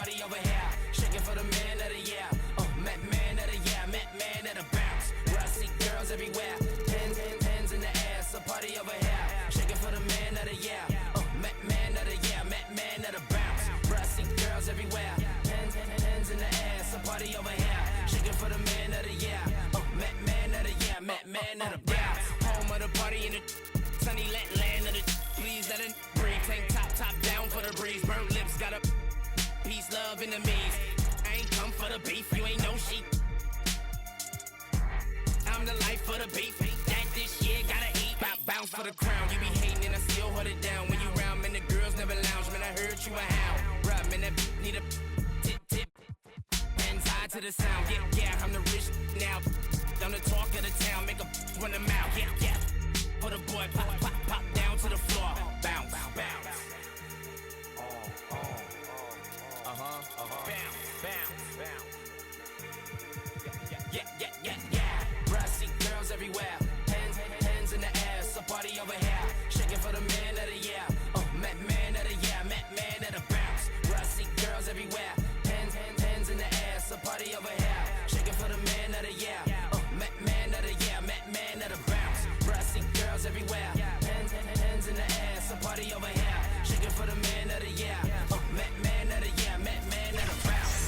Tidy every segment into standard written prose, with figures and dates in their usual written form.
party over here. Shaking for the man of the year. Met man of the year, met man of the bounce. Where I see girls everywhere. Hands in the air, it's a party over here. Shaking for the man of the year. Met man of the year, met man of the bounce. Where I see girls everywhere. Hands in the air, it's a party over here. Shaking for the man of the year. Met man of the year, met man of the bounce. Home of the party in the sunny land of the. Please let it breathe. Tank top down for the breeze. Burnt lips got a peace, love, enemies. I ain't come for the beef, you ain't no sheep. I'm the life for the beef. That this year gotta eat. Bounce for the crown. You be hating and I still hold it down. When you round, man, the girls never lounge. Man, I heard you a hound. Bruh, man, that need a tip. Hands high to the sound. Yeah, I'm the rich now. I'm the talk of the town. Make a run them out. Yeah. Put a boy pop down to the floor. Bounce. Bounce. Yeah. Bruh, I see girls everywhere. Hands in the air. It's a party over here. Shaking for the man of the year. Met man of the year. Met man of the bounce. Bruh, I see girls everywhere. Hands in the air. It's a party over here. Shaking for the man of the year. Met man of the year. Met man of the bounce. Bruh, I see girls everywhere. Hands in the air. It's a party over here. Shaking for the man of the year. Met man of the year. Met man of the bounce.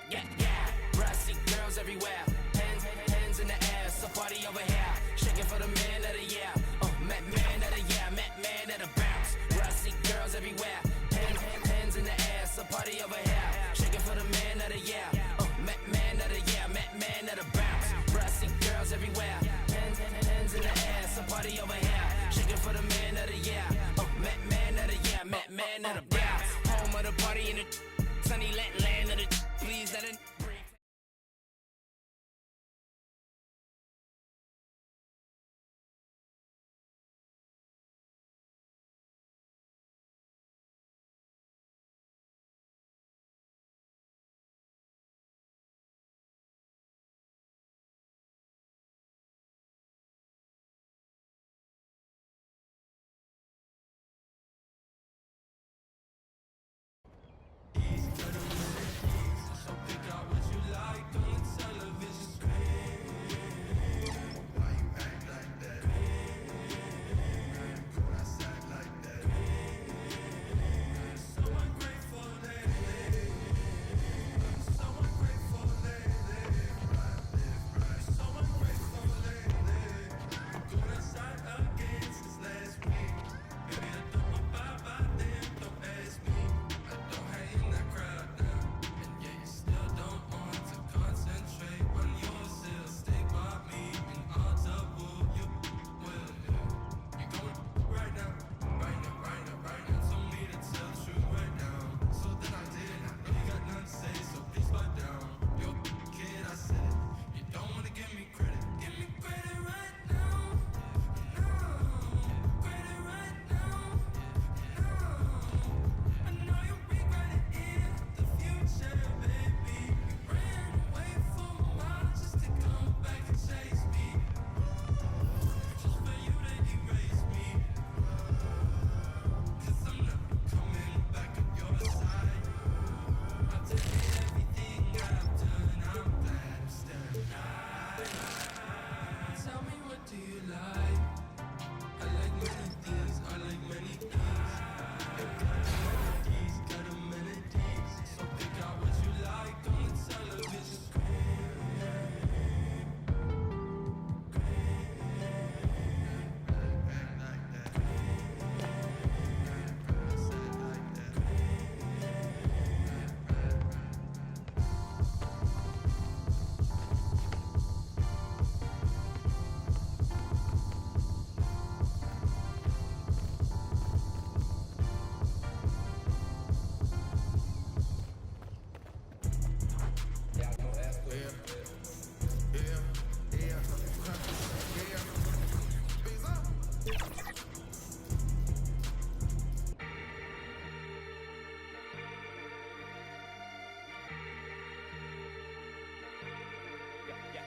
Yeah. Bruh, I see girls everywhere. Hands in the air. It's a party over here. Shaking for the man of the year. Met man of the year. Met man of the bounce. Bruh, I see girls everywhere. Hands in the air. It's a party over here. Shaking for the man of the year. Met man of the year. Met man of the bounce. Bruh, I see girls everywhere. Hands in the air. It's a party over here. Shaking for the man of the year. Met man of the year. Met man of the bounce. Home of the party in the sunny land of the. Please let it.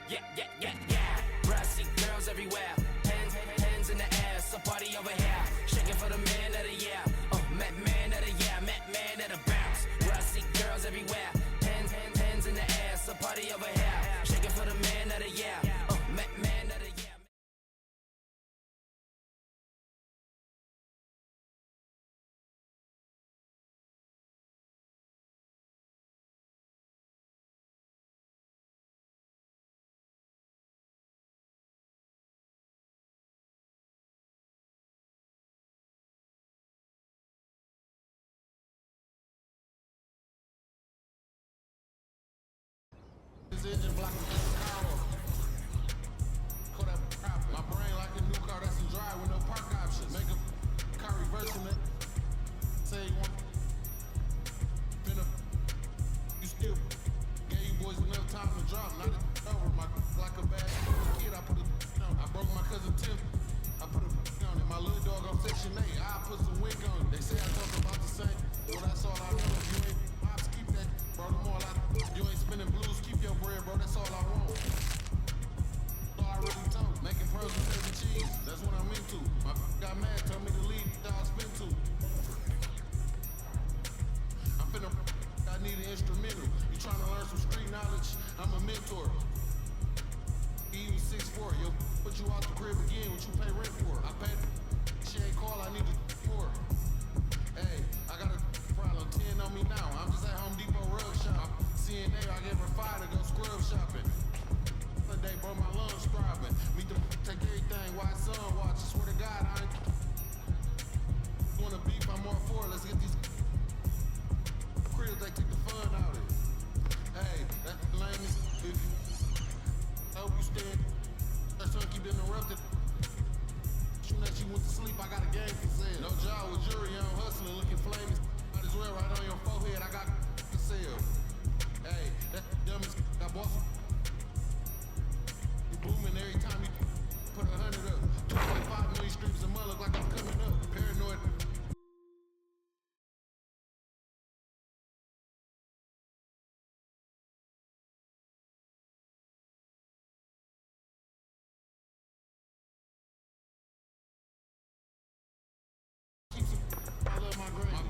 Yeah, yeah, yeah, yeah. Where I see girls everywhere. Hands in the air, so party over here. Shaking for the man of the year. Met man of the year, met man of the bounce. Where I see girls everywhere. Hands in the air, so party over here. Shaking for the man of the year. Met man of the year. This engine blocking the car off. Call that crap. My brain like a new car that's in drive with no park options. Make a car reversing it. Say you want. Finna. You still gave you boys enough time to drop. Not it over my like a bad kid. I put a on. I broke my cousin Tim. I put a on it. My little dog on section 8. I put some wink on it. They say I talk about the same. Well, that's all I know. If you ain't pops, keep that. Bro, them all I. You ain't spinning blues, keep your bread, bro. That's all I want. All I really talk. Making pearls with every cheese. That's what I'm into. My got mad, told me to leave. Dog spin to. I'm finna. I need an instrumental. You trying to learn some street knowledge? I'm a mentor. He was 6'4". Yo, put you out the crib again. What you pay rent for? I paid. She ain't call. I need to for. Hey, I got a problem. 10 on me now. I'm just at Home Depot rug shop. CNA, I gave her 5 to go scrub shopping. One day, bro, my lungs throbbing. Meet the take everything. Why son watch? I swear to God, I ain't. You wanna beef? I'm all for it. Let's get these cribs. They take the fun out of it. Hey, that lame is. If you hope you stand. That son keep interrupted. Soon as you went to sleep, I got a game for sale. No job with jury, I'm hustling, looking flaming. Might as well right on your forehead. I got for sale. Hey, that dumb is got boss. You booming every time you put 100 up. 2.5 million streams a month look like I'm coming up. Paranoid. Keep some. I love my granny.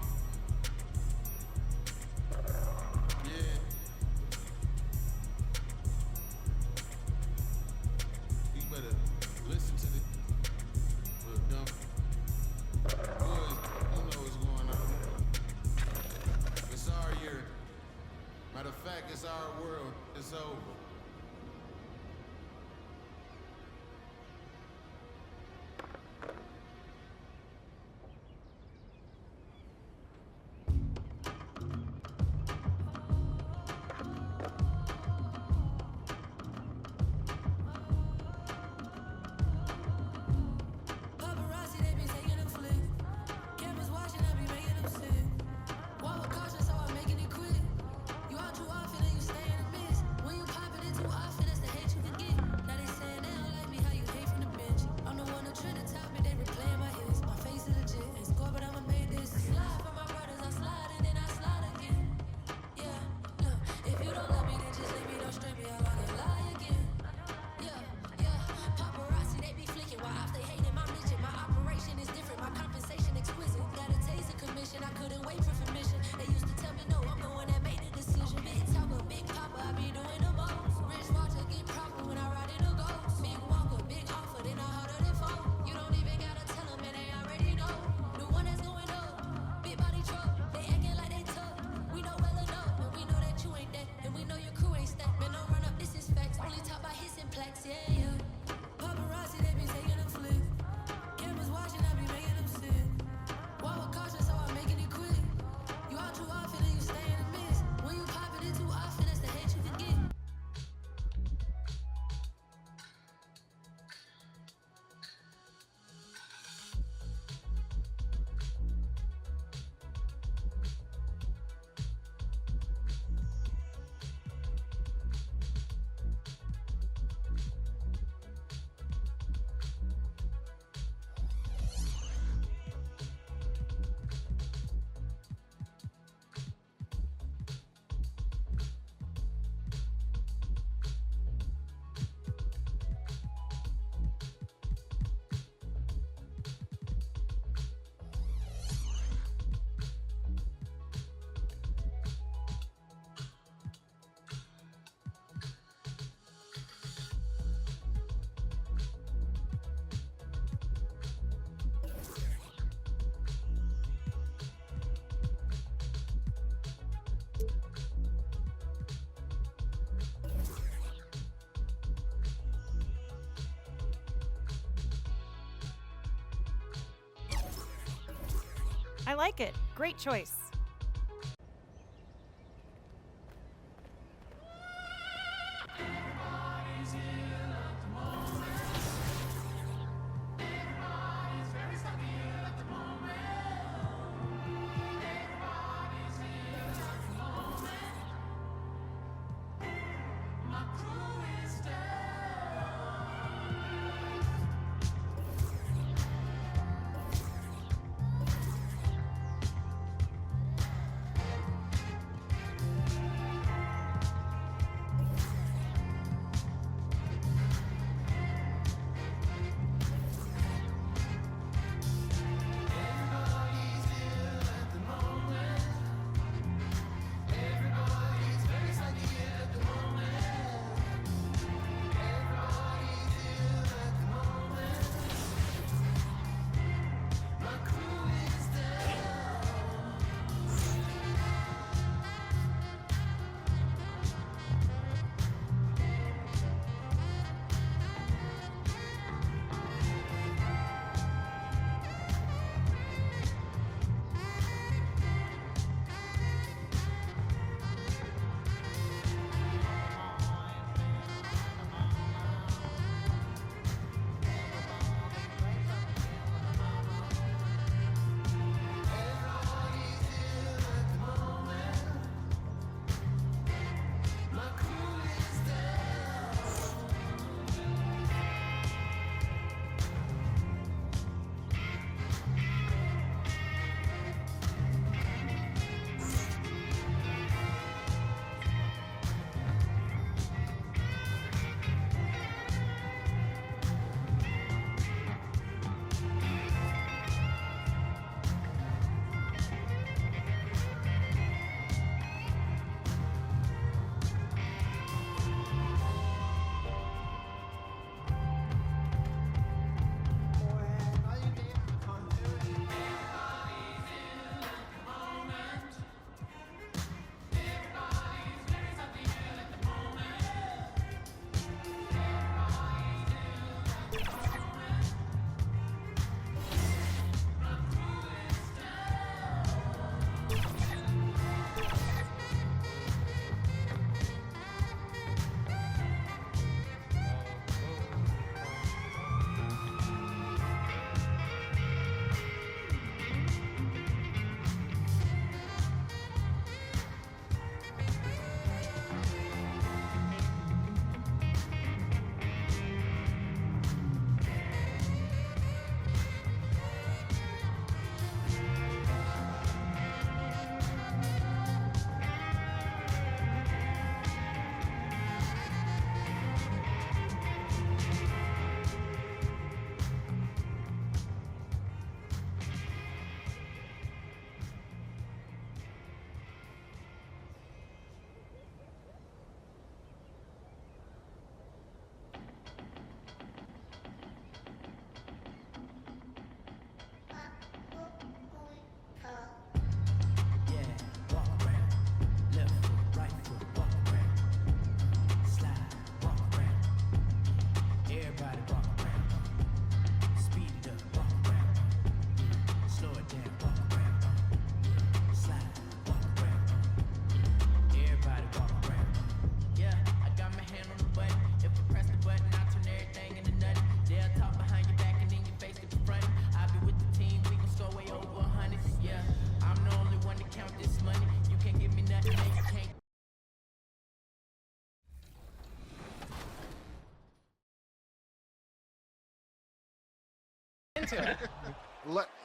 I like it. Great choice.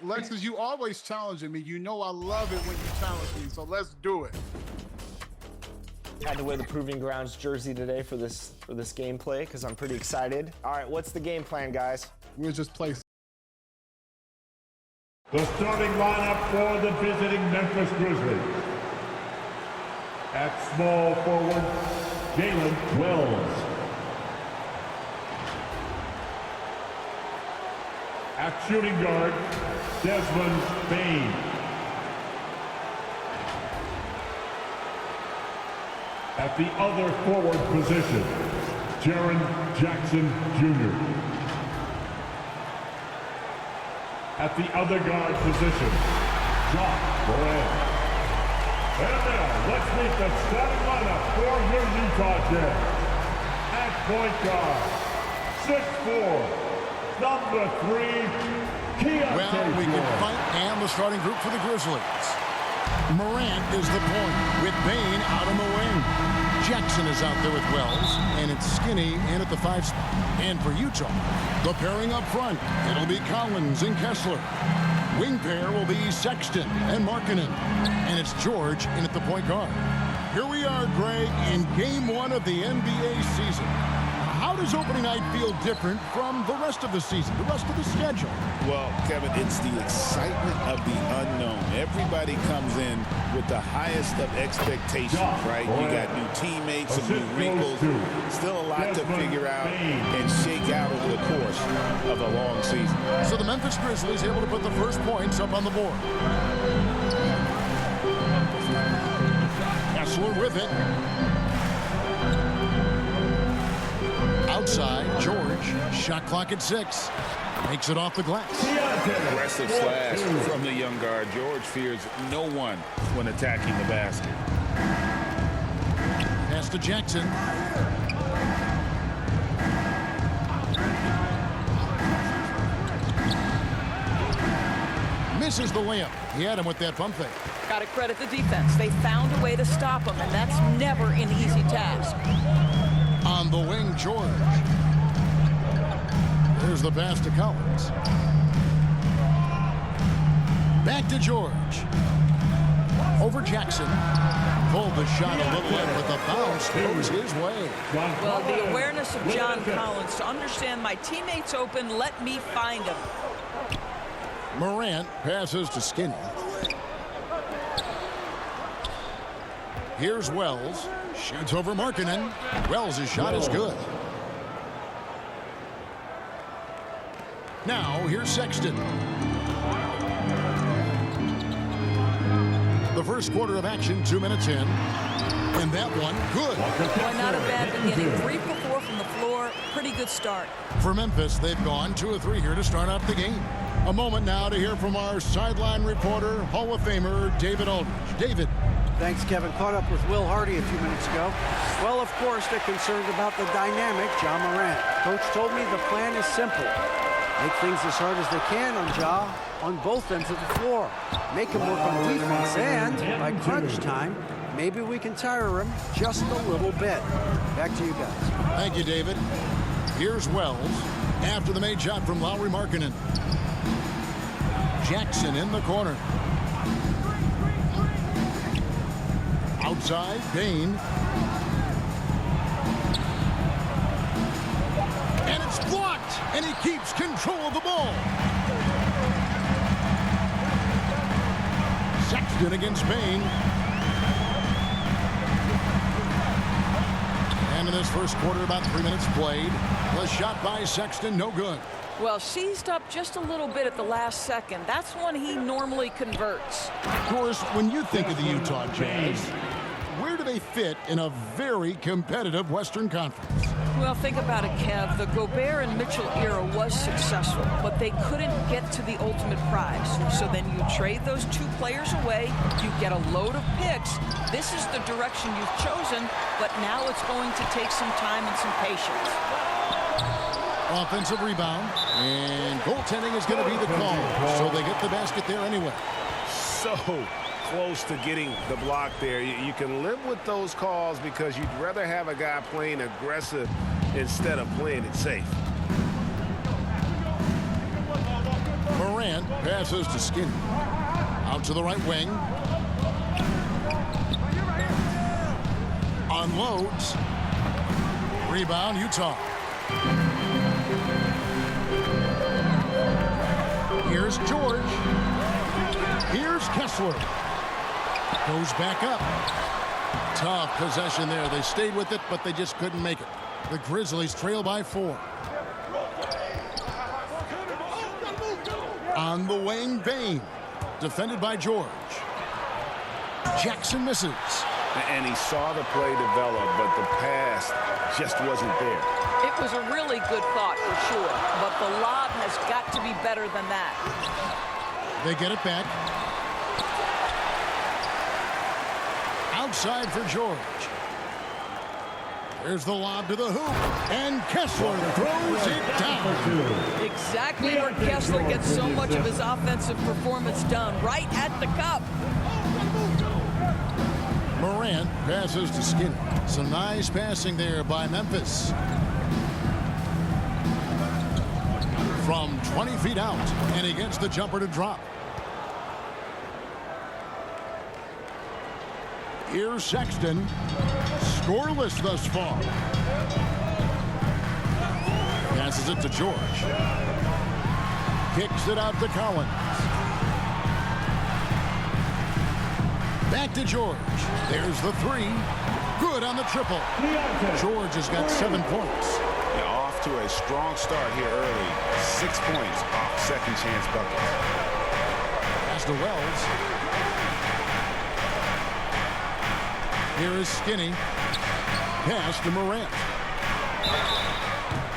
Lexus, you always challenging me. You know I love it when you challenge me, so let's do it. Had to wear the Proving Grounds jersey today for this gameplay because I'm pretty excited. All right, what's the game plan, guys? We'll just play. The starting lineup for the visiting Memphis Grizzlies. At small forward, Jalen Wells. At shooting guard, Desmond Bane. At the other forward position, Jaren Jackson Jr. At the other guard position, Ja Morant. And now, let's meet the starting lineup for your Utah Jazz. At point guard, 6'4", number 3, Keontae Well, we can Ford. fight, and the starting group for the Grizzlies. Morant is the point, with Bane out on the wing. Jackson is out there with Wells, and it's Skinny in at the 5 spot. And for Utah, the pairing up front, it'll be Collins and Kessler. Wing pair will be Sexton and Markkanen. And it's George in at the point guard. Here we are, Greg, in Game 1 of the NBA season. How does opening night feel different from the rest of the season, the rest of the schedule? Well, Kevin, it's the excitement of the unknown. Everybody comes in with the highest of expectations, right? You got new teammates, some new wrinkles, still a lot to figure out and shake out over the course of a long season. So the Memphis Grizzlies able to put the first points up on the board. Kessler with it. Outside, George, shot clock at 6. Makes it off the glass. Aggressive slash from the young guard. George fears no one when attacking the basket. Pass to Jackson. Misses the layup. He had him with that pump fake. Got to credit the defense. They found a way to stop him, and that's never an easy task. On the wing, George. There's the pass to Collins. Back to George. Over Jackson. Pulled the shot a little in, but the bounce goes his way. Well, the awareness of John Collins to understand my teammate's open, let me find him. Morant passes to Skinny. Here's Wells. Shoots over Markkanen. Wells' shot is good. Now, here's Sexton. The first quarter of action, 2 minutes in. And that one, good. Boy, not a bad beginning. 3 for 4 from the floor. Pretty good start. For Memphis, they've gone 2 of 3 here to start out the game. A moment now to hear from our sideline reporter, Hall of Famer David Aldridge. David. Thanks, Kevin. Caught up with Will Hardy a few minutes ago. Well, of course, they're concerned about the dynamic Ja Morant. Coach told me the plan is simple. Make things as hard as they can on Ja on both ends of the floor. Make him work on defense, and by crunch time, maybe we can tire him just a little bit. Back to you guys. Thank you, David. Here's Wells after the made shot from Lauri Markkanen. Jackson in the corner. Outside, Bane. And it's blocked, and he keeps control of the ball. Sexton against Bane. And in this first quarter, about 3 minutes played. The shot by Sexton, no good. Well, seized up just a little bit at the last second. That's when he normally converts. Of course, when you think of the Utah Jazz, where do they fit in a very competitive Western Conference? Well, think about it, Kev. The Gobert and Mitchell era was successful, but they couldn't get to the ultimate prize. So then you trade those 2 players away, you get a load of picks. This is the direction you've chosen, but now it's going to take some time and some patience. Offensive rebound, and goaltending is going to be the call. So they get the basket there anyway. So close to getting the block there. You can live with those calls because you'd rather have a guy playing aggressive instead of playing it safe. Morant passes to Skinny. Out to the right wing. Unloads. Rebound, Utah. Here's George. Here's Kessler. Goes back up. Tough possession there. They stayed with it, but they just couldn't make it. The Grizzlies trail by 4. On the wing, Bane. Defended by George. Jackson misses. And he saw the play develop, but the pass just wasn't there. It was a really good thought for sure, but the lob has got to be better than that. They get it back. Outside for George. There's the lob to the hoop. And Kessler throws it down. Exactly where Kessler gets so much of his offensive performance done, right at the cup. Morant passes to Skinny. Some nice passing there by Memphis. From 20 feet out, and he gets the jumper to drop. Here's Sexton. Scoreless thus far. Passes it to George. Kicks it out to Collins. Back to George. There's the three. Good on the triple. George has got 7 points. Off to a strong start here early. 6 points off second chance buckets. Pass to Wells. Here is Skinny. Pass to Morant.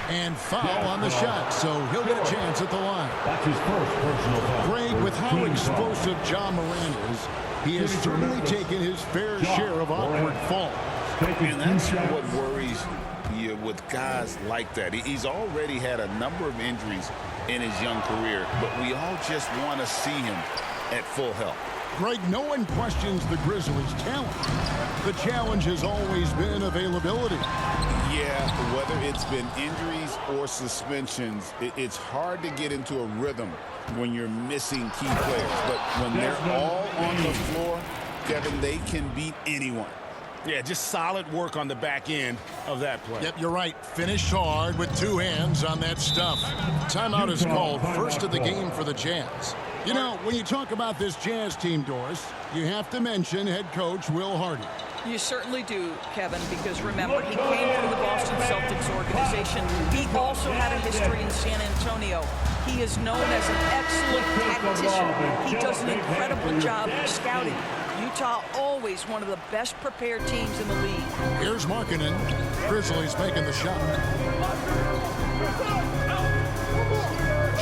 And foul on the shot, so he'll get a chance at the line. That's his first personal foul. Greg, with how explosive Ja Morant is, he has certainly taken his fair share of awkward falls. And that's what worries you with guys like that. He's already had a number of injuries in his young career, but we all just want to see him at full health. Greg, no one questions the Grizzlies' talent. The challenge has always been availability. Yeah, whether it's been injuries or suspensions, it's hard to get into a rhythm when you're missing key players. But when they're all on the floor, Kevin, they can beat anyone. Yeah, just solid work on the back end of that play. Yep, you're right. Finished hard with 2 hands on that stuff. Timeout is called, first of the game for the Jazz. You know, when you talk about this Jazz team, Doris, you have to mention head coach Will Hardy. You certainly do, Kevin, because remember, he came from the Boston Celtics organization. He also had a history in San Antonio. He is known as an excellent tactician. He does an incredible job of scouting. Utah always one of the best prepared teams in the league. Here's Markkanen. Grizzlies making the shot.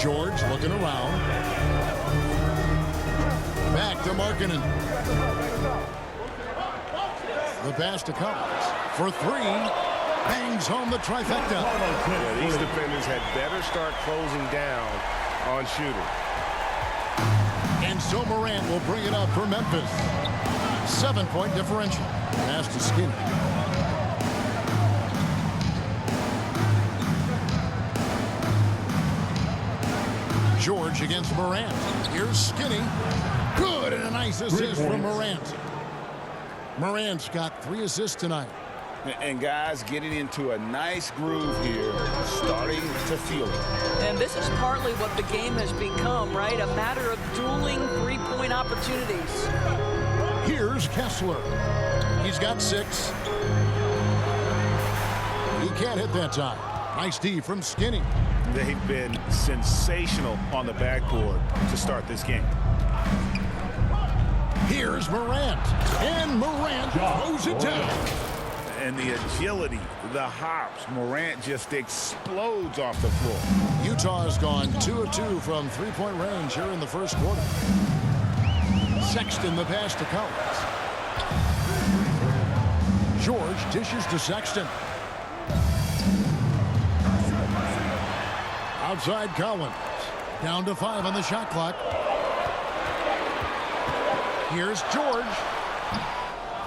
George looking around. Back to Markkanen. The pass to Collins for 3. Bangs home the trifecta. Yeah, these defenders had better start closing down on shooting. And so Morant will bring it up for Memphis. 7-point differential. Pass to Skinny. George against Morant. Here's Skinny. Good, and a nice assist from Morant. Morant's got 3 assists tonight. And guys getting into a nice groove here, starting to feel it. And this is partly what the game has become, right? A matter of dueling three-point opportunities. Here's Kessler. He's got 6. He can't hit that time. Nice D from Skinny. They've been sensational on the backboard to start this game. Here's Morant. And Morant throws it down. And the agility, the hops, Morant just explodes off the floor. Utah has gone 2 of 2 from three-point range here in the first quarter. Sexton the pass to Collins. George dishes to Sexton. Outside Collins. Down to 5 on the shot clock. Here's George.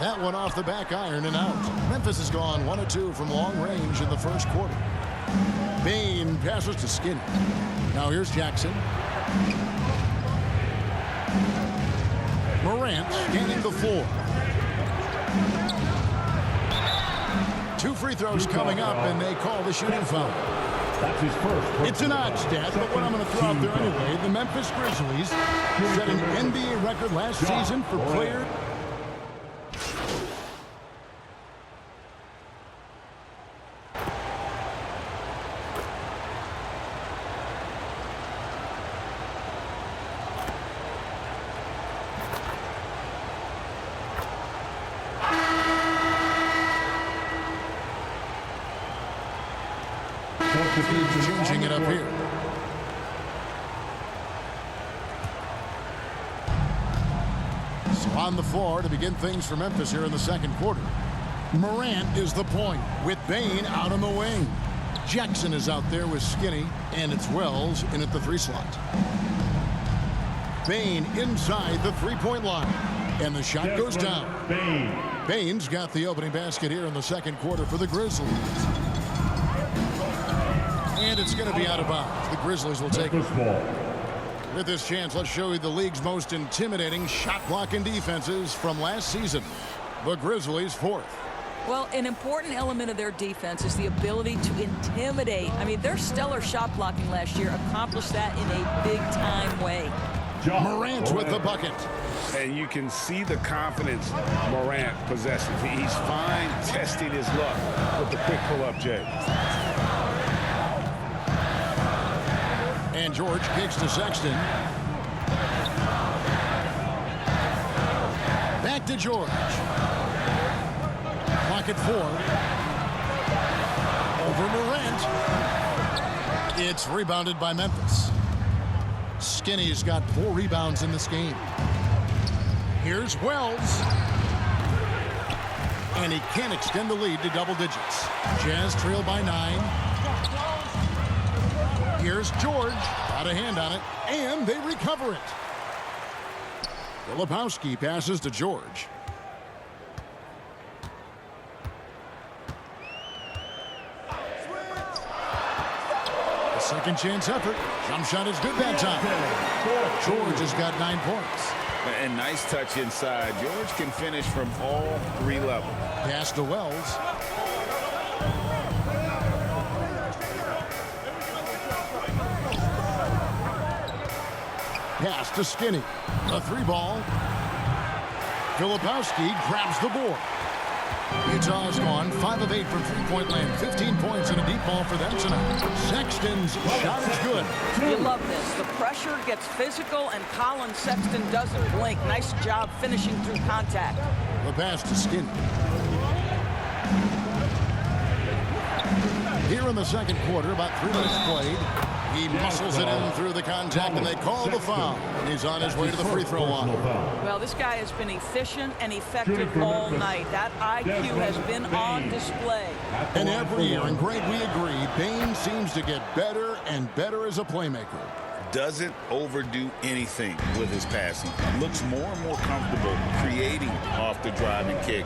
That one off the back iron and out. Memphis has gone 1 of 2 from long range in the first quarter. Bane passes to Skinny. Now here's Jackson. Morant scanning the floor. 2 free throws coming up, and they call the shooting foul. That's his first. It's an odd stat, but what I'm going to throw out there anyway, the Memphis Grizzlies set an NBA record last season for player. Changing it up here. on the floor to begin things for Memphis here in the second quarter. Morant is the point with Bane out on the wing. Jackson is out there with Skinny, and it's Wells in at the 3 slot. Bane inside the three-point line, and the shot goes down. Bane's got the opening basket here in the second quarter for the Grizzlies. And it's going to be out of bounds. The Grizzlies will take it. With this chance, let's show you the league's most intimidating shot-blocking defenses from last season. The Grizzlies 4th. Well, an important element of their defense is the ability to intimidate. I mean, their stellar shot blocking last year accomplished that in a big-time way. Morant with the bucket. And you can see the confidence Morant possesses. He's fine testing his luck with the quick pull-up, Jay. And George kicks to Sexton. Back to George. Clock at 4. Over Morant. It's rebounded by Memphis. Skinny's got 4 rebounds in this game. Here's Wells. And he can't extend the lead to double digits. Jazz trail by 9. Here's George. Got a hand on it. And they recover it. Filipowski passes to George. The second chance effort. Jump shot is good that time. George has got 9 points. And nice touch inside. George can finish from all 3 levels. Pass to Wells. Pass to Skinny. A 3-ball. Filipowski grabs the board. Utah's gone 5 of 8 from three-point land. 15 points and a deep ball for them tonight. Sexton's shot is good. You love this. The pressure gets physical, and Colin Sexton doesn't blink. Nice job finishing through contact. The pass to Skinny. Here in the second quarter, about 3 minutes played. He muscles it in through the contact, and they call the foul. And he's on his way to the free throw line. Well, this guy has been efficient and effective all night. That IQ has been on display. And every year, and Greg, we agree, Bane seems to get better and better as a playmaker. Doesn't overdo anything with his passing. Looks more and more comfortable creating off the driving kick.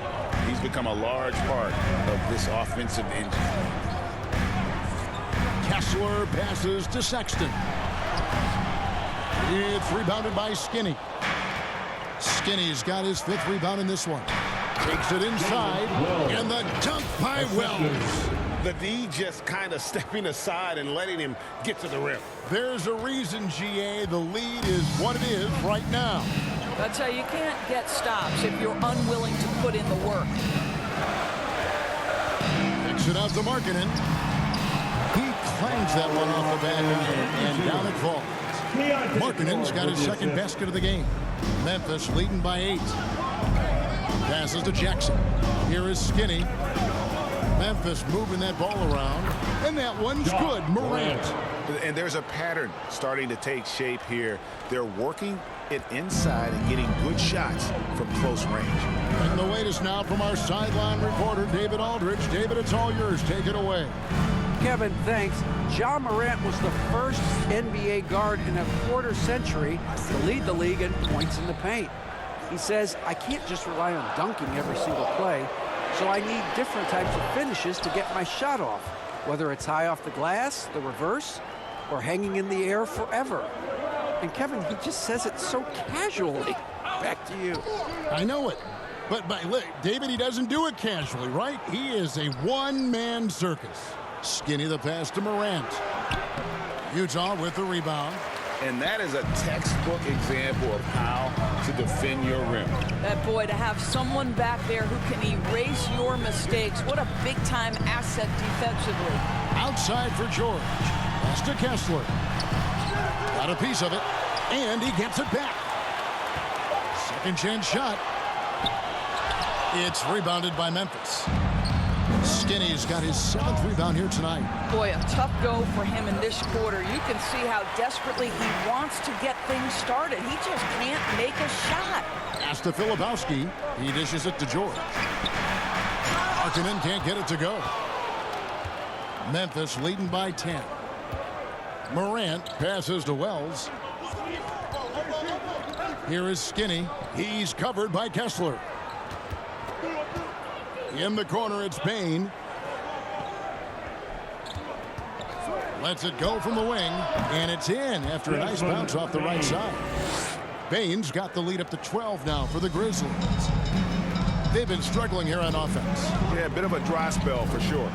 He's become a large part of this offensive engine. Kessler passes to Sexton. It's rebounded by Skinny. Skinny's got his 5th rebound in this one. Takes it inside, and the dunk by Wells. The D just kind of stepping aside and letting him get to the rim. There's a reason, GA, the lead is what it is right now. That's how you can't get stops if you're unwilling to put in the work. Picks it out to Markkanen. He clangs that one off the back and down it falls. Markkanen's got his 2nd basket of the game. Memphis leading by 8. Passes to Jackson. Here is Skinny. Memphis moving that ball around. And that one's good. Morant. And there's a pattern starting to take shape here. They're working it inside and getting good shots from close range. And the latest now from our sideline reporter, David Aldridge. David, it's all yours. Take it away. Kevin, thanks. Ja Morant was the first NBA guard in a quarter century to lead the league in points in the paint. He says, I can't just rely on dunking every single play, so I need different types of finishes to get my shot off, whether it's high off the glass, the reverse, or hanging in the air forever. And Kevin, he just says it so casually. Back to you. I know it. But look, David, he doesn't do it casually, right? He is a one-man circus. Skinny the pass to Morant. Utah with the rebound. And that is a textbook example of how to defend your rim. That boy, to have someone back there who can erase your mistakes, what a big-time asset defensively. Outside for George. Pass to Kessler. Got a piece of it, and he gets it back. Second chance shot. It's rebounded by Memphis. Skinny's got his 7th rebound here tonight. Boy, a tough go for him in this quarter. You can see how desperately he wants to get things started. He just can't make a shot. Pass to Filipowski. He dishes it to George. Markkanen can't get it to go. Memphis leading by 10. Morant passes to Wells. Here is Skinny. He's covered by Kessler. In the corner, it's Bane. Lets it go from the wing, and it's in after a nice bounce off the right side. Bane's got the lead up to 12 now for the Grizzlies. They've been struggling here on offense. Yeah, a bit of a dry spell for sure.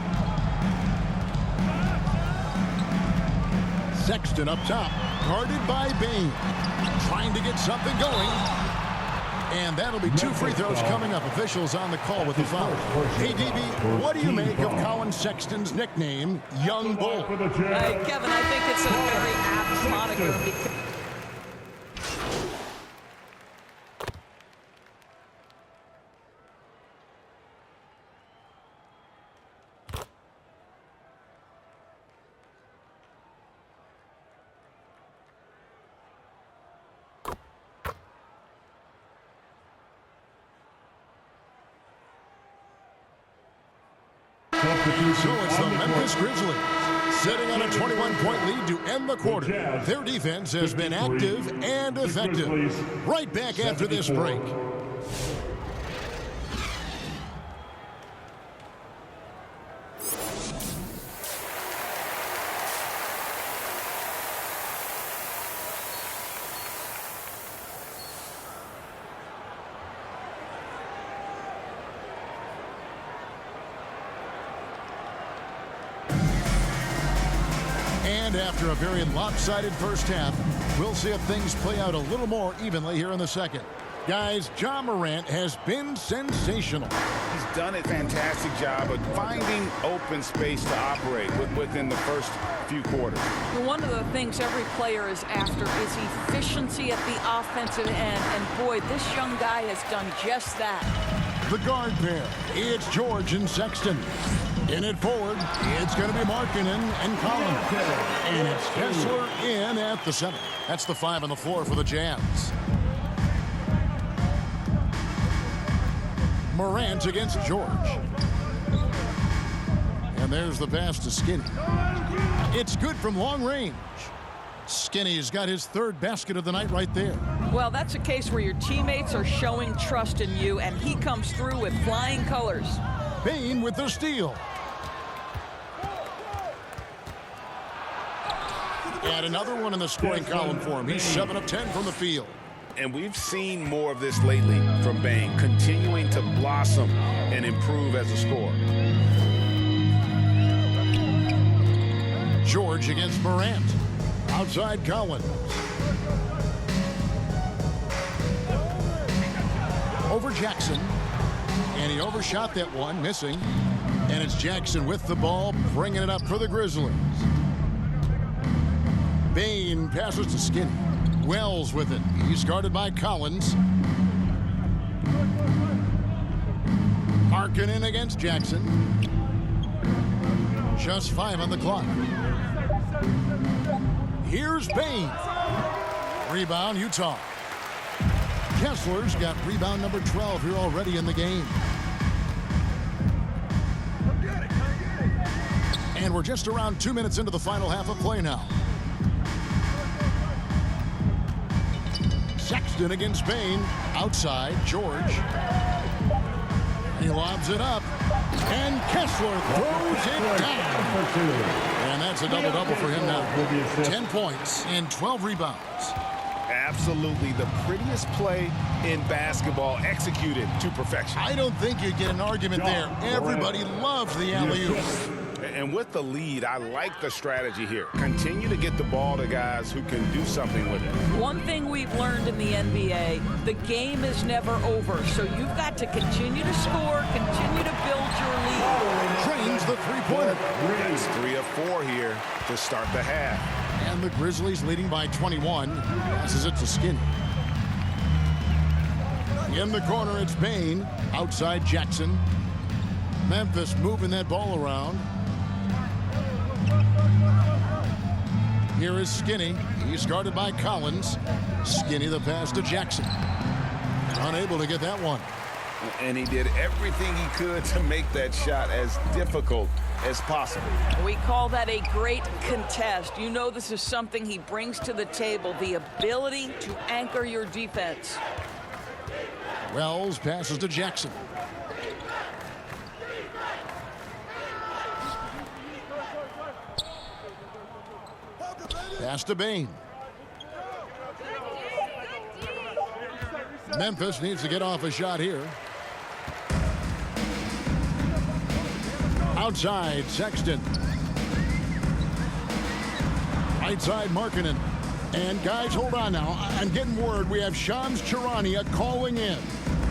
Sexton up top, guarded by Bane. Trying to get something going. And that'll be 2 free throws coming up. Officials on the call with the foul. Hey, DB, what do you make of Colin Sexton's nickname, Young Bull? Kevin, I think it's a very apt moniker because so it's the Memphis Grizzlies sitting on a 21-point lead to end the quarter. Their defense has been active and effective. Right back after this break. And after a very lopsided first half, we'll see if things play out a little more evenly here in the second. Guys, Ja Morant has been sensational. He's done a fantastic job of finding open space to operate within the first few quarters. one of the things every player is after is efficiency at the offensive end. And boy, this young guy has done just that. The guard pair, it's George and Sexton. In it forward, it's going to be Markkanen and Collins. And it's Kessler in at the center. That's the 5 on the floor for the Jazz. Morant against George. And there's the pass to Skinny. It's good from long range. Skinny's got his 3rd basket of the night right there. Well, that's a case where your teammates are showing trust in you, and he comes through with flying colors. Bane with the steal. And another one in the scoring column for him. He's 7 of 10 from the field. And we've seen more of this lately from Bane, continuing to blossom and improve as a scorer. George against Morant. Outside Collins. Over Jackson. And he overshot that one, missing. And it's Jackson with the ball, bringing it up for the Grizzlies. Bane passes to Skinny. Wells with it. He's guarded by Collins. Markkanen against Jackson. Just 5 on the clock. Here's Bane. Rebound, Utah. Kessler's got rebound number 12 here already in the game. And we're just around 2 minutes into the final half of play now. Sexton against Bane. Outside, George. He lobs it up. And Kessler throws it down. And that's a double-double for him now. 10 points and 12 rebounds. Absolutely the prettiest play in basketball, executed to perfection. I don't think you'd get an argument there. Everybody loves the alley-oop. And with the lead, I like the strategy here. Continue to get the ball to guys who can do something with it. One thing we've learned in the NBA, the game is never over. So you've got to continue to score, continue to build your lead. Trains the three-pointer. That's 3 of 4 here to start the half. And the Grizzlies leading by 21. Passes it to Skinny. In the corner, it's Bane. Outside, Jackson. Memphis moving that ball around. Here is Skinny. He's guarded by Collins. Skinny the pass to Jackson. Unable to get that one. And he did everything he could to make that shot as difficult as possible. We call that a great contest. You know this is something he brings to the table, the ability to anchor your defense. Wells passes to Jackson. Pass to Bain. Memphis needs to get off a shot here. Outside, Sexton. Right side, Markkanen. And guys, hold on now. I'm getting word we have Shams Charania calling in.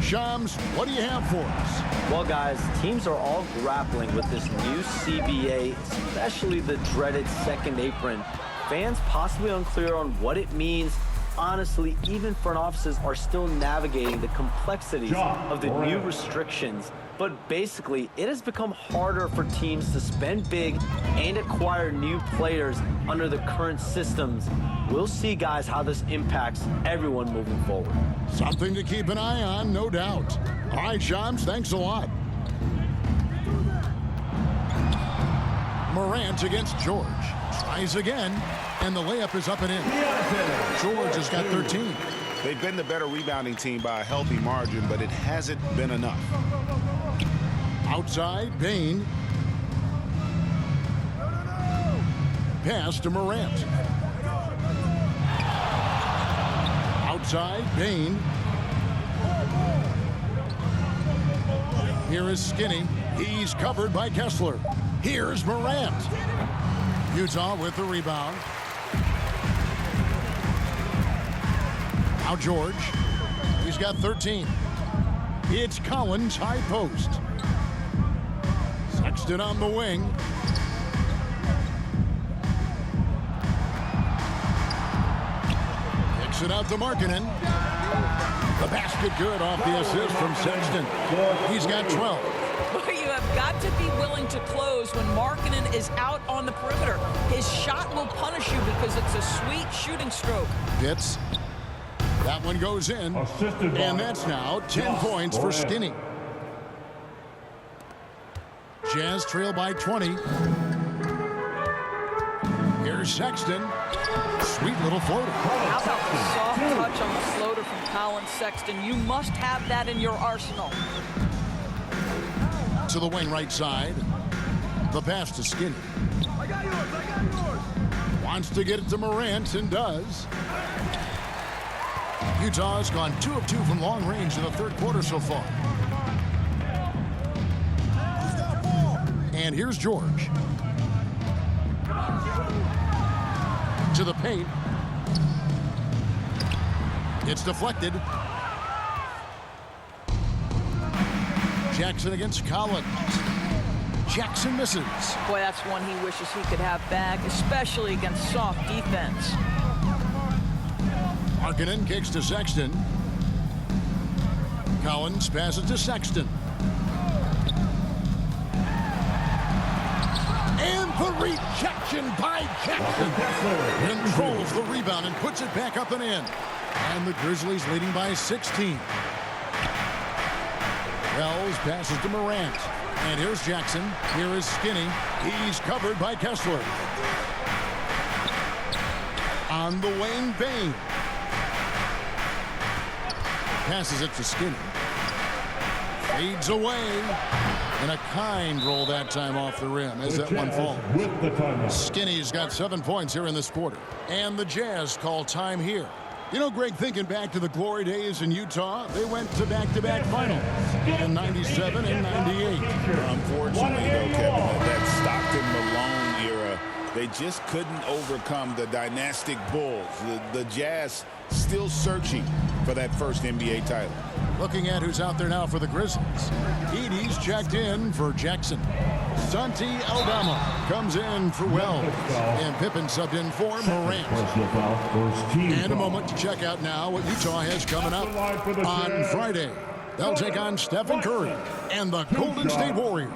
Shams, what do you have for us? Well, guys, teams are all grappling with this new CBA, especially the dreaded second apron. Fans possibly unclear on what it means. Honestly, even front offices are still navigating the complexities of the new restrictions. But basically, it has become harder for teams to spend big and acquire new players under the current systems. We'll see, guys, how this impacts everyone moving forward. Something to keep an eye on, no doubt. All right, Shams, thanks a lot. Morant against George. Tries again, and the layup is up and in. George has got 13. They've been the better rebounding team by a healthy margin, but it hasn't been enough. Outside, Bain. Pass to Morant. Outside, Bain. Here is Skinny. He's covered by Kessler. Here's Morant. Utah with the rebound. Now George. He's got 13. It's Collins, high post. Sexton on the wing. Kicks it out to Markkanen. The basket good off the assist from Sexton. He's got 12. Well, you have got to be willing to close when Markkanen is out on the perimeter. His shot will punish you because it's a sweet shooting stroke. Fitz. That one goes in. And that's now 10 points for Skinny. Jazz trail by 20. Here's Sexton. Sweet little floater. How about the soft touch on the floater from Collins Sexton? You must have that in your arsenal. To the wing right side. The pass to Skinny. I got yours. Wants to get it to Morant and does. Utah's gone 2 of 2 from long range in the third quarter so far. And here's George. To the paint. It's deflected. Jackson against Collins. Jackson misses. Boy, that's one he wishes he could have back, especially against soft defense. Markkanen kicks to Sexton. Collins passes to Sexton. And the rejection by Jackson. Controls the rebound and puts it back up and in. And the Grizzlies leading by 16. Wells passes to Morant. And here's Jackson. Here is Skinny. He's covered by Kessler. On the wing, Bain. Passes it to Skinny. Fades away. And a kind roll that time off the rim as that one falls. Skinny's got 7 points here in this quarter. And the Jazz call time here. You know, Greg, thinking back to the glory days in Utah, they went to back-to-back finals in 97 and 98. Unfortunately, though, Kevin, that Stockton Malone era, they just couldn't overcome the dynastic Bulls. The Jazz still searching for that first NBA title. Looking at who's out there now for the Grizzlies. Edey's checked in for Jackson. Santi Aldama comes in for Wells. And Pippen subbed in for Morant. And a moment to check out now what Utah has coming up on Friday. they'll take on Stephen Curry and the Golden State Warriors.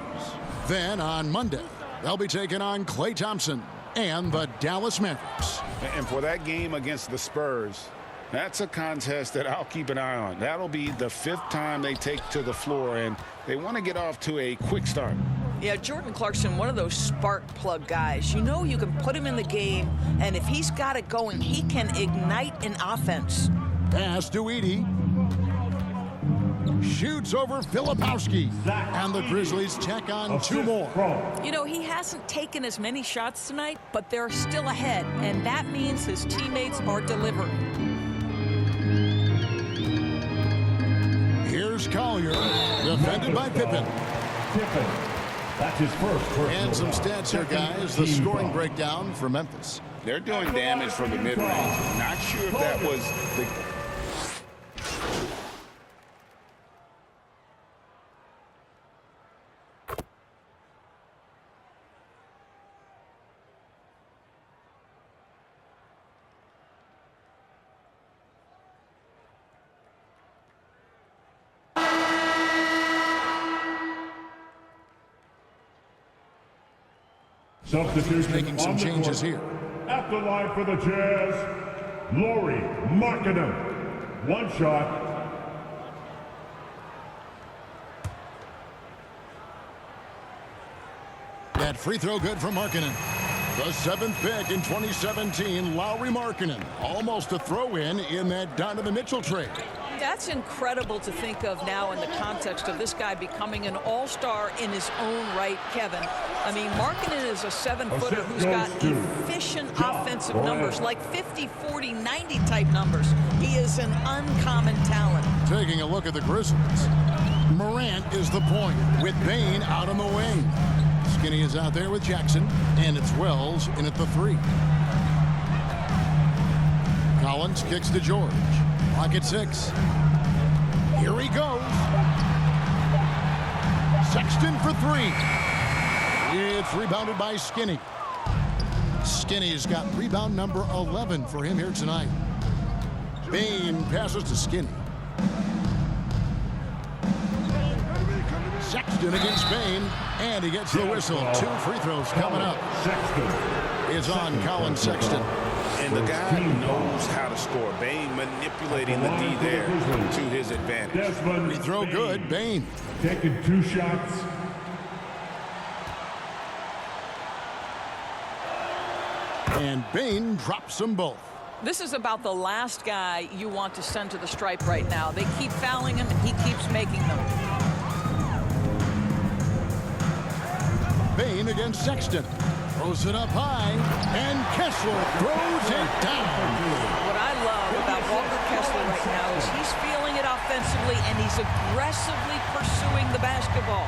Then on Monday, they'll be taking on Klay Thompson and the Dallas Mavericks. And for that game against the Spurs, that's a contest that I'll keep an eye on. That'll be the 5th time they take to the floor, and they want to get off to a quick start. Yeah, Jordan Clarkson, one of those spark plug guys. You know you can put him in the game, and if he's got it going, he can ignite an offense. Pass to Edey. Shoots over Filipowski. And the Grizzlies check on 2 more. You know, he hasn't taken as many shots tonight, but they're still ahead, and that means his teammates are delivering. Here's Collier, defended by Pippen. That's his first. And some stats here, guys. The scoring breakdown for Memphis. They're doing damage from the mid-range. Not sure if that was the... Substitution making some changes here. At the line for the Jazz, Lauri Markkanen. 1 shot. That free throw good for Markkanen. The 7th pick in 2017, Lauri Markkanen. Almost a throw-in that Donovan Mitchell trade. That's incredible to think of now in the context of this guy becoming an all-star in his own right, Kevin. I mean, Markkanen is a 7-footer who's got efficient offensive numbers, like 50, 40, 90 type numbers. He is an uncommon talent. Taking a look at the Grizzlies. Morant is the point with Bane out on the wing. Skinny is out there with Jackson, and it's Wells in at the 3. Collins kicks to George. Clock at 6. Here he goes. Sexton for 3. It's rebounded by Skinny. Skinny's got rebound number 11 for him here tonight. Bane passes to Skinny. Sexton against Bane, and he gets the whistle. 2 free throws coming up. It's on Colin Sexton. And the guy knows how to score. Bane manipulating the D there to his advantage. Free throw good, Bane. Taking 2 shots. And Bane drops them both. This is about the last guy you want to send to the stripe right now. They keep fouling him, and he keeps making them. Bane against Sexton. Throws it up high, and Kessler throws it down. What I love about Walker Kessler right now is he's feeling it offensively, and he's aggressively pursuing the basketball.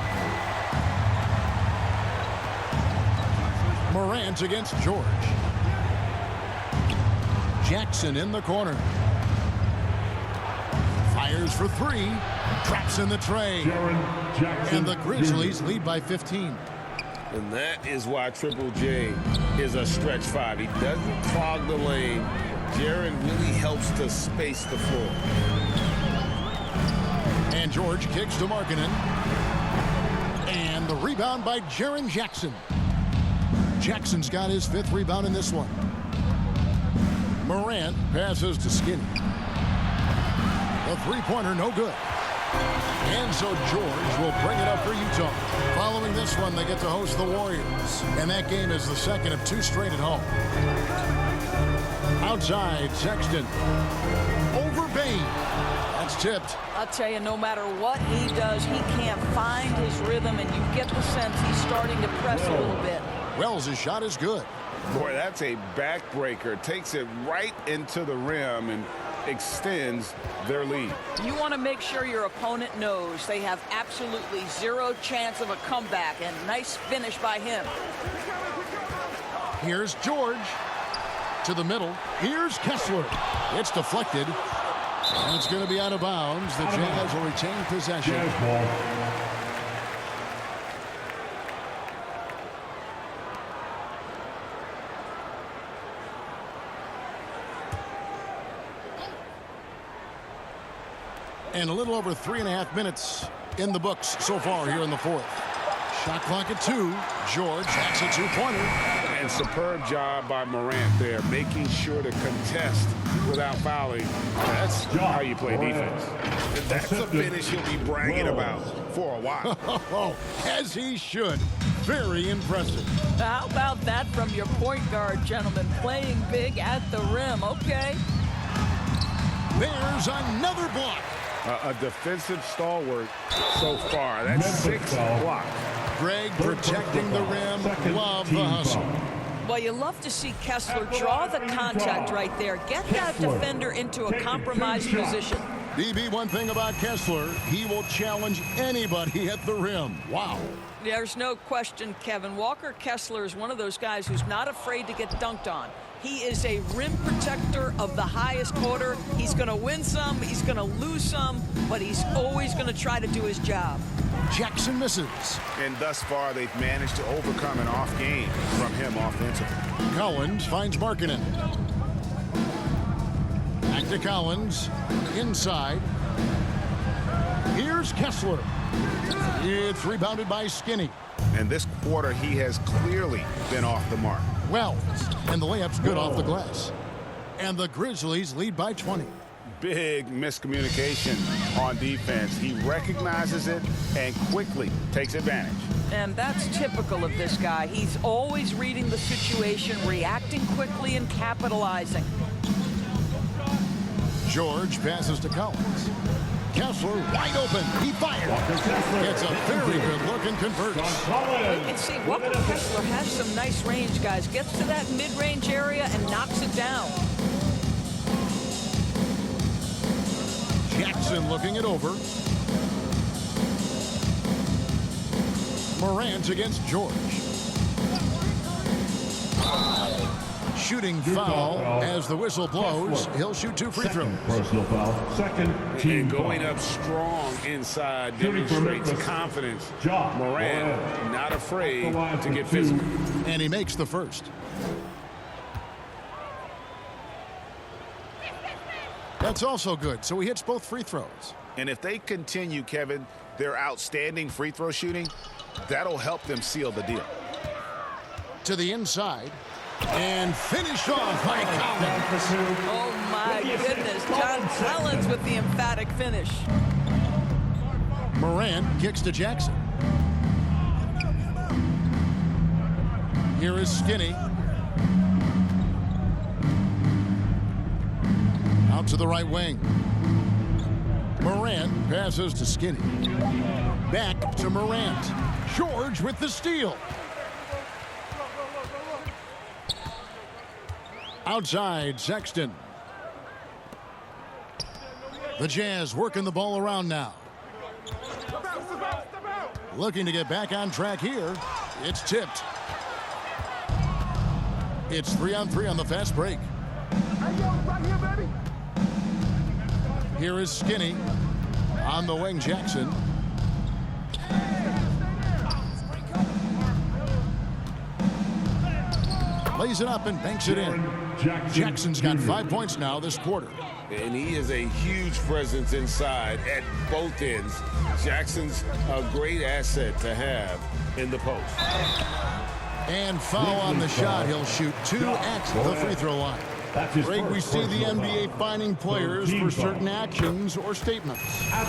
Morant against George. Jackson in the corner. Fires for 3. Traps in the tray. And the Grizzlies lead by 15. And that is why Triple J is a stretch 5. He doesn't clog the lane. Jaren really helps to space the floor. And George kicks to Markkanen. And the rebound by Jaren Jackson. Jackson's got his 5th rebound in this one. Morant passes to Skinny. The 3-pointer no good. And so George will bring it up for Utah. Following this one, they get to host the Warriors. And that game is the 2nd of 2 straight at home. Outside, Sexton. Over Bane. That's tipped. I'll tell you, no matter what he does, he can't find his rhythm, and you get the sense he's starting to press a little bit. Wells' shot is good. Boy, that's a backbreaker. Takes it right into the rim and extends their lead. You want to make sure your opponent knows they have absolutely 0 chance of a comeback, and nice finish by him. Here's George to the middle. Here's Kessler. It's deflected, and it's going to be out of bounds. The Jazz will retain possession. And a little over 3.5 minutes in the books so far here in the fourth. Shot clock at 2. George, that's a 2-pointer. And superb job by Morant there, making sure to contest without fouling. That's how you play defense. That's a finish he'll be bragging about for a while. As he should. Very impressive. How about that from your point guard, gentlemen? Playing big at the rim. Okay. There's another block. A defensive stalwart so far. That's 6 blocks. Greg protecting the rim. Love the hustle. Well, you love to see Kessler draw the contact right there. Get that defender into a compromised position. BB, one thing about Kessler, he will challenge anybody at the rim. Wow. There's no question, Kevin. Walker Kessler is one of those guys who's not afraid to get dunked on. He is a rim protector of the highest order. He's going to win some, he's going to lose some, but he's always going to try to do his job. Jackson misses. And thus far, they've managed to overcome an off game from him offensively. Collins finds Markkanen. Back to Collins. Inside. Here's Kessler. It's rebounded by Skinny. And this quarter, he has clearly been off the mark. Wells. And the layup's good off the glass. And the Grizzlies lead by 20. Big miscommunication on defense. He recognizes it and quickly takes advantage. And that's typical of this guy. He's always reading the situation, reacting quickly, and capitalizing. George passes to Collins. Kessler wide open. He fires. It's a very good look and converts. You can see Walker Kessler has some nice range, guys. Gets to that mid-range area and knocks it down. Jackson looking it over. Morant against George. Shooting foul as the whistle blows. He'll shoot 2 free throws. Personal foul. Second team And going foul. up strong inside Shooting for demonstrates Memphis. confidence. Ja Morant not afraid to get for 2. physical. And he makes the first. That's also good. So he hits both free throws. And if they continue, Kevin, their outstanding free throw shooting, that'll help them seal the deal. To the inside. And finished off by Collins. Oh, my goodness. John Collins with the emphatic finish. Morant kicks to Jackson. Here is Skinny. Out to the right wing. Morant passes to Skinny. Back to Morant. George with the steal. Outside, Sexton. The Jazz working the ball around now. Looking to get back on track here. It's tipped. It's 3-on-3 on the fast break. Here is Skinny. On the wing, Jackson. Lays it up and banks it in. Jackson's got 5 points now this quarter. And he is a huge presence inside at both ends. Jackson's a great asset to have in the post. And foul on the shot. He'll shoot 2 at the free throw line. Greg, we see the NBA fining players for certain actions or statements.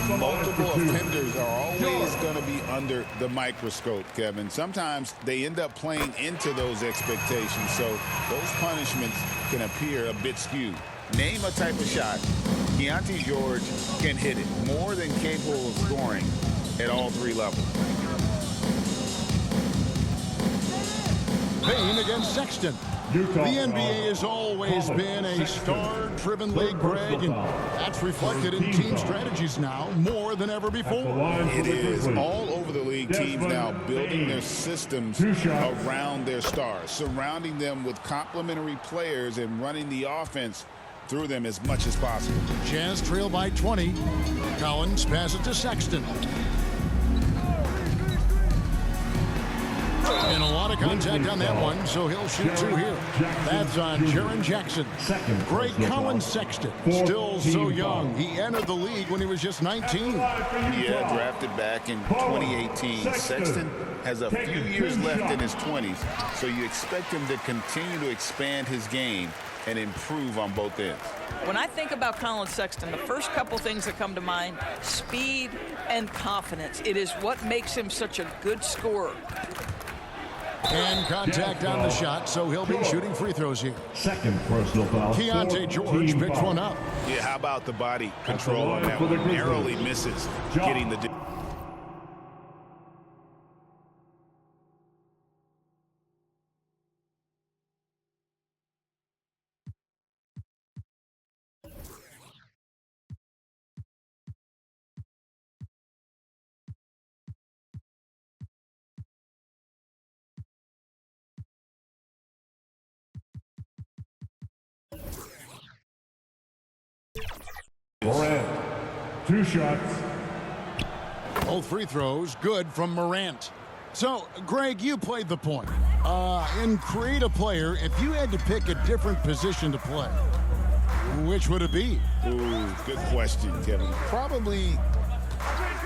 Multiple offenders are always going to be under the microscope, Kevin. Sometimes they end up playing into those expectations, so those punishments can appear a bit skewed. Name a type of shot. Keontae George can hit it, more than capable of scoring at all 3 levels. Payne against Sexton. The NBA has always been a star-driven league, Greg, and that's reflected in team strategies now more than ever before. It is. All over the league, teams now building their systems around their stars, surrounding them with complementary players and running the offense through them as much as possible. Jazz trail by 20. Collins passes to Sexton. And a lot of contact on that one, so he'll shoot 2 here. That's on Jaren Jackson. Greg Collins Sexton, still so young. He entered the league when he was just 19. Yeah, drafted back in 2018. Sexton has a few years left in his 20s, so you expect him to continue to expand his game and improve on both ends. When I think about Collins Sexton, the first couple things that come to mind, speed and confidence. It is what makes him such a good scorer. And contact on the shot, so he'll be shooting free throws here. Second personal foul. Keontae George picks one up. Yeah, how about the body control on that one? Narrowly misses getting the... Morant, 2 shots. Both free throws good from Morant. So, Greg, you played the point. In Create a Player, if you had to pick a different position to play, which would it be? Ooh, good question, Kevin. Probably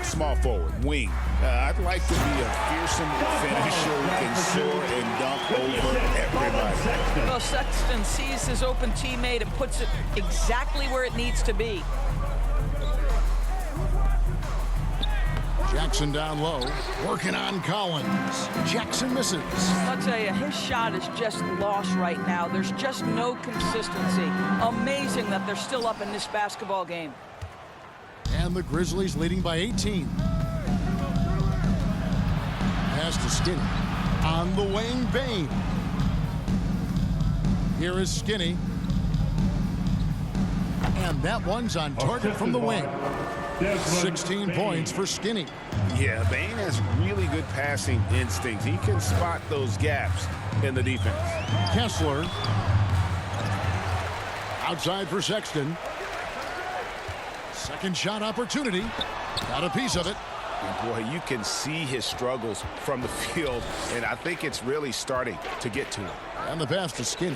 small forward, wing. I'd like to be a fearsome finisher who can soar and dunk over everybody. Well, Sexton sees his open teammate and puts it exactly where it needs to be. Jackson down low, working on Collins. Jackson misses. I'll tell you, his shot is just lost right now. There's just no consistency. Amazing that they're still up in this basketball game. And the Grizzlies leading by 18. Pass to Skinny. On the wing, Bane. Here is Skinny. And that one's on target from the wing. 16 points for Skinny. Yeah, Bane has really good passing instincts. He can spot those gaps in the defense. Kessler. Outside for Sexton. Second shot opportunity. Got a piece of it. And boy, you can see his struggles from the field, and I think it's really starting to get to him. And the pass to Skinny.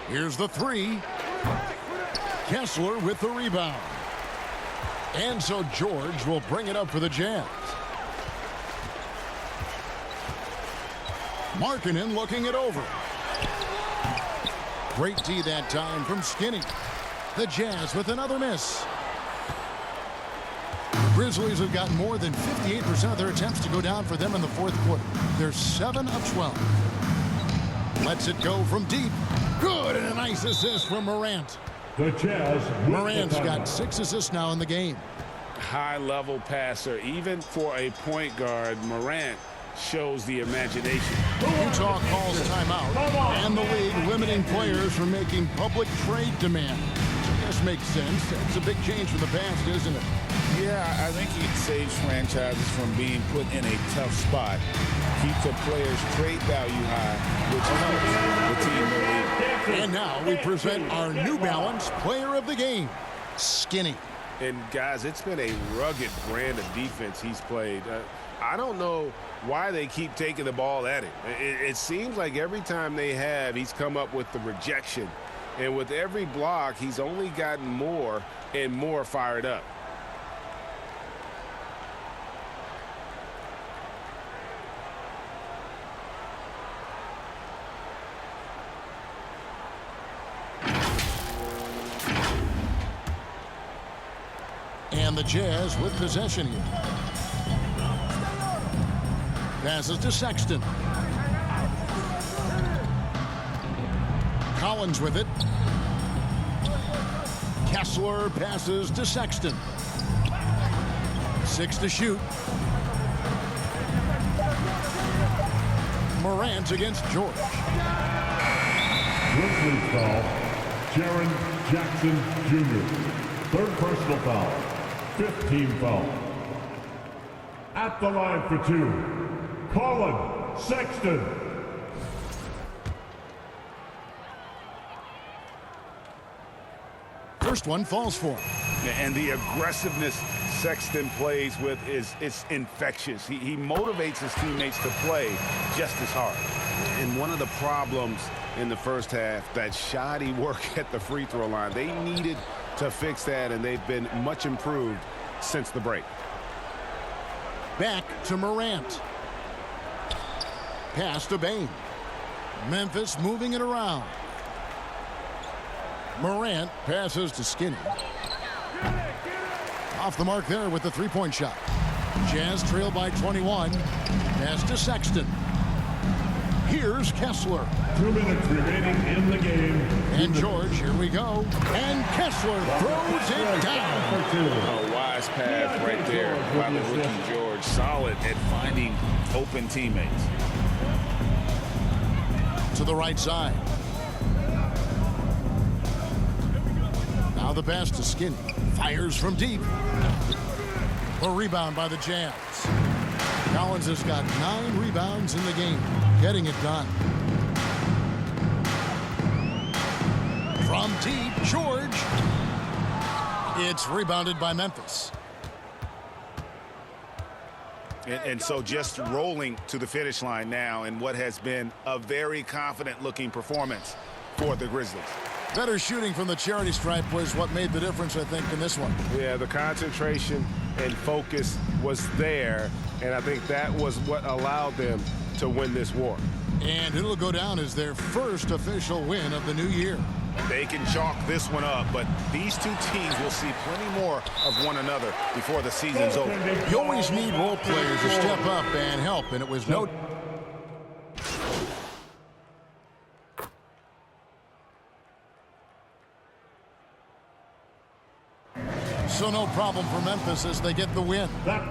Here's the 3. Kessler with the rebound. And so George will bring it up for the Jazz. Markkanen looking it over. Great D that time from Skinny. The Jazz with another miss. The Grizzlies have gotten more than 58% of their attempts to go down for them in the fourth quarter. They're 7 of 12. Lets it go from deep. Good, and a nice assist from Morant. The Jazz. Morant's got 6 assists now in the game. High-level passer. Even for a point guard, Morant shows the imagination. Utah calls timeout, and the league limiting players from making public trade demands. This makes sense. It's a big change from the past, isn't it? Yeah, I think it saves franchises from being put in a tough spot. Keeps a player's trade value high, which helps the team in the league. And now we present our New Balance Player of the Game, Skinny. And guys, it's been a rugged brand of defense he's played. I don't know why they keep taking the ball at him. It seems like every time they have, he's come up with the rejection. And with every block, he's only gotten more and more fired up. And the Jazz with possession here. Passes to Sexton. Collins with it. Kessler passes to Sexton. 6 to shoot. Morant against George. Grizzlies foul. Jaren Jackson Jr. Third personal foul. 15 foul. At the line for 2, Collin Sexton. First one falls for him. And the aggressiveness Sexton plays with is infectious. He motivates his teammates to play just as hard. And one of the problems in the first half, that shoddy work at the free throw line, they needed to fix that, and they've been much improved since the break. Back to Morant. Pass to Bane. Memphis moving it around. Morant passes to Skinny. Off the mark there with the three-point shot. Jazz trail by 21. Pass to Sexton. Here's Kessler. 2 minutes remaining in the game. And George, here we go. And Kessler throws it down. A wise pass right there by the rookie George. Solid at finding open teammates. To the right side. Now the pass to Skinny. Fires from deep. A rebound by the Jazz. Collins has got 9 rebounds in the game. Getting it done. From deep, George. It's rebounded by Memphis. And so just rolling to the finish line now in what has been a very confident-looking performance for the Grizzlies. Better shooting from the charity stripe was what made the difference, I think, in this one. Yeah, the concentration and focus was there, and I think that was what allowed them to win this war. And it'll go down as their first official win of the new year. They can chalk this one up, but these two teams will see plenty more of one another before the season's over. You always need role players to step up and help, and it was no... So no problem for Memphis as they get the win. That